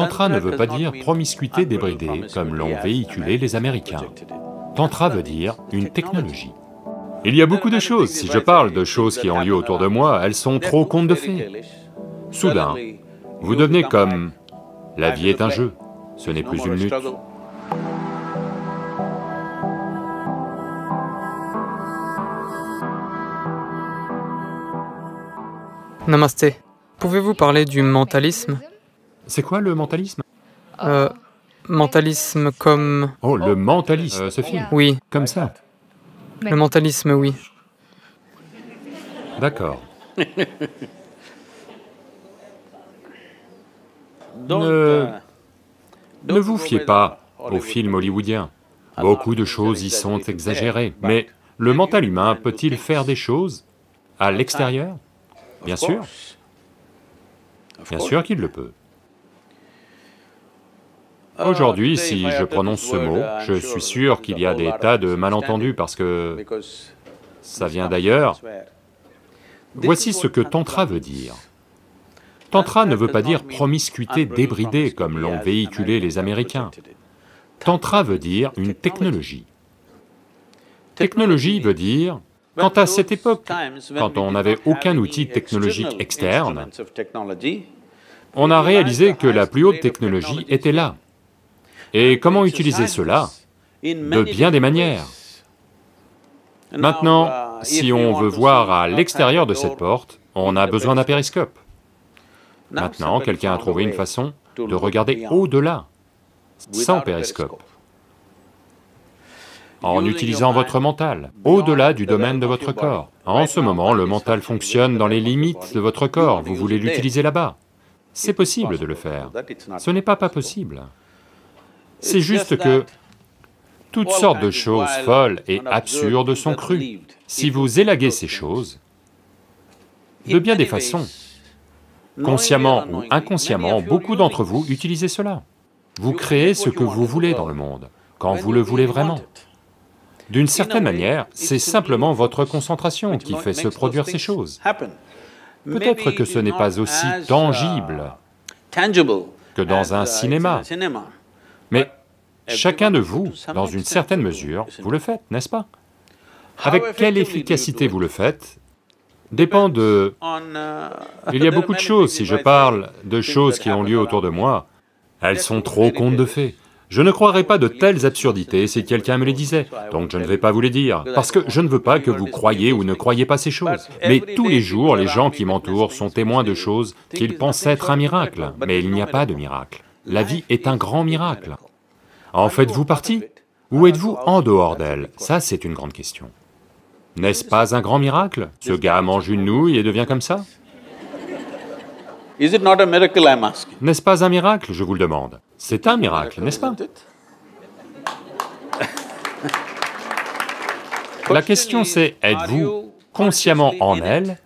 Tantra ne veut pas dire promiscuité débridée comme l'ont véhiculé les Américains. Tantra veut dire une technologie. Il y a beaucoup de choses, si je parle de choses qui ont lieu autour de moi, elles sont trop contes de fées. Soudain, vous devenez comme... La vie est un jeu, ce n'est plus une lutte. Namasté. Pouvez-vous parler du mentalisme? C'est quoi le mentalisme? Mentalisme comme... Oh, le mentalisme, ce film? Oui, Comme ça? le mentalisme, oui. D'accord. Ne vous fiez pas aux films hollywoodiens. Beaucoup de choses y sont exagérées, mais le mental humain peut-il faire des choses à l'extérieur? Bien sûr. Bien sûr qu'il le peut. Aujourd'hui, si je prononce ce mot, je suis sûr qu'il y a des tas de malentendus parce que ça vient d'ailleurs. Voici ce que Tantra veut dire. Tantra ne veut pas dire promiscuité débridée comme l'ont véhiculé les Américains. Tantra veut dire une technologie. Technologie veut dire, quand à cette époque, quand on n'avait aucun outil technologique externe, on a réalisé que la plus haute technologie était là. Et comment utiliser cela? De bien des manières. Maintenant, si on veut voir à l'extérieur de cette porte, on a besoin d'un périscope. Maintenant, quelqu'un a trouvé une façon de regarder au-delà, sans périscope, en utilisant votre mental, au-delà du domaine de votre corps. En ce moment, le mental fonctionne dans les limites de votre corps, vous voulez l'utiliser là-bas. C'est possible de le faire, ce n'est pas possible. C'est juste que toutes sortes de choses folles et absurdes sont crues. Si vous élaguez ces choses, de bien des façons, consciemment ou inconsciemment, beaucoup d'entre vous utilisez cela. Vous créez ce que vous voulez dans le monde, quand vous le voulez vraiment. D'une certaine manière, c'est simplement votre concentration qui fait se produire ces choses. Peut-être que ce n'est pas aussi tangible que dans un cinéma, mais chacun de vous, dans une certaine mesure, vous le faites, n'est-ce pas? Avec quelle efficacité vous le faites dépend de... Il y a beaucoup de choses, si je parle de choses qui ont lieu autour de moi, elles sont trop contes de fées. Je ne croirais pas de telles absurdités si quelqu'un me les disait, donc je ne vais pas vous les dire, parce que je ne veux pas que vous croyiez ou ne croyiez pas ces choses. Mais tous les jours, les gens qui m'entourent sont témoins de choses qu'ils pensent être un miracle, mais il n'y a pas de miracle. La vie est un grand miracle. En faites-vous partie? Ou êtes-vous en dehors d'elle? Ça, c'est une grande question. N'est-ce pas un grand miracle? Ce gars mange une nouille et devient comme ça? N'est-ce pas un miracle, je vous le demande? C'est un miracle, n'est-ce pas? La question c'est, êtes-vous consciemment en elle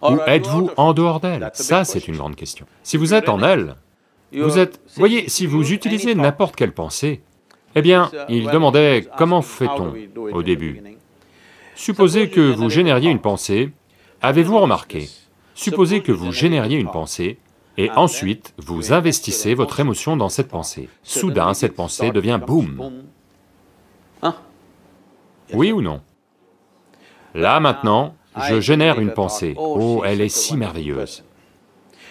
ou êtes-vous en dehors d'elle? Ça, c'est une grande question. Si vous êtes en elle, vous êtes... Voyez, si vous utilisez n'importe quelle pensée, eh bien, il demandait comment fait-on au début. Supposez que vous génériez une pensée, avez-vous remarqué? Supposez que vous génériez une pensée, et ensuite vous investissez votre émotion dans cette pensée. Soudain, cette pensée devient boum. Oui ou non? Là maintenant, je génère une pensée, oh, elle est si merveilleuse.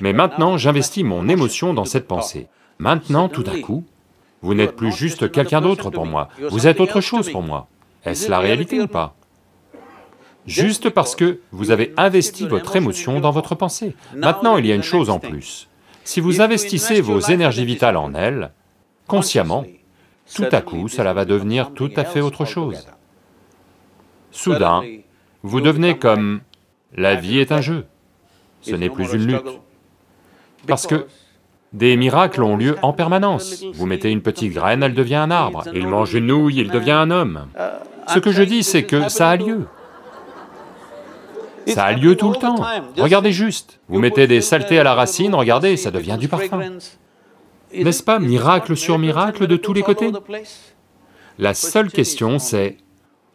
Mais maintenant, j'investis mon émotion dans cette pensée. Maintenant, tout d'un coup, vous n'êtes plus juste quelqu'un d'autre pour moi, vous êtes autre chose pour moi. Est-ce la réalité ou pas? Juste parce que vous avez investi votre émotion dans votre pensée. Maintenant, il y a une chose en plus. Si vous investissez vos énergies vitales en elles, consciemment, tout à coup, cela va devenir tout à fait autre chose. Soudain, vous devenez comme... La vie est un jeu, ce n'est plus une lutte. Parce que des miracles ont lieu en permanence. Vous mettez une petite graine, elle devient un arbre. Il mange une nouille, il devient un homme. Ce que je dis, c'est que ça a lieu. Ça a lieu tout le temps. Regardez juste, vous mettez des saletés à la racine, regardez, ça devient du parfum. N'est-ce pas miracle sur miracle de tous les côtés? La seule question c'est,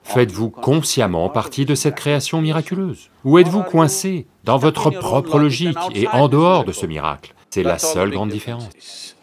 faites-vous consciemment partie de cette création miraculeuse? Ou êtes-vous coincé dans votre propre logique et en dehors de ce miracle? C'est la seule grande différence.